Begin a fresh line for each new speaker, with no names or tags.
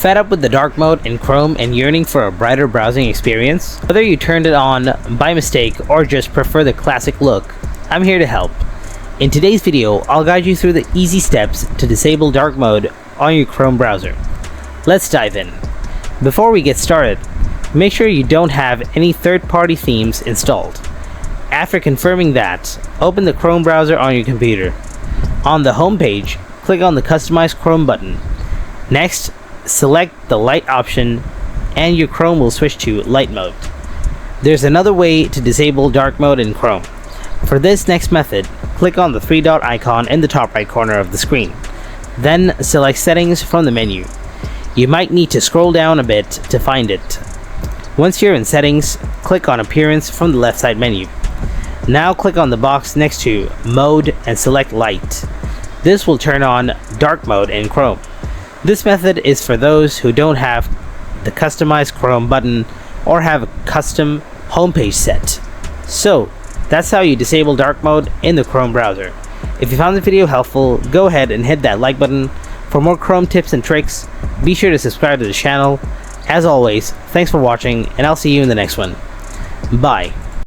Fed up with the dark mode in Chrome and yearning for a brighter browsing experience? Whether you turned it on by mistake or just prefer the classic look, I'm here to help. In today's video, I'll guide you through the easy steps to disable dark mode on your Chrome browser. Let's dive in. Before we get started, make sure you don't have any third-party themes installed. After confirming that, open the Chrome browser on your computer. On the home page, click on the Customize Chrome button. Next, select the light option and your Chrome will switch to light mode. There's another way to disable dark mode in Chrome. For this next method, click on the three-dot icon in the top right corner of the screen. Then select Settings from the menu. You might need to scroll down a bit to find it. Once you're in Settings, click on Appearance from the left side menu. Now click on the box next to Mode and select Light. This will turn on dark mode in Chrome. This method is for those who don't have the Customize Chrome button or have a custom homepage set. So, that's how you disable dark mode in the Chrome browser. If you found the video helpful, go ahead and hit that like button. For more Chrome tips and tricks, be sure to subscribe to the channel. As always, thanks for watching, and I'll see you in the next one. Bye.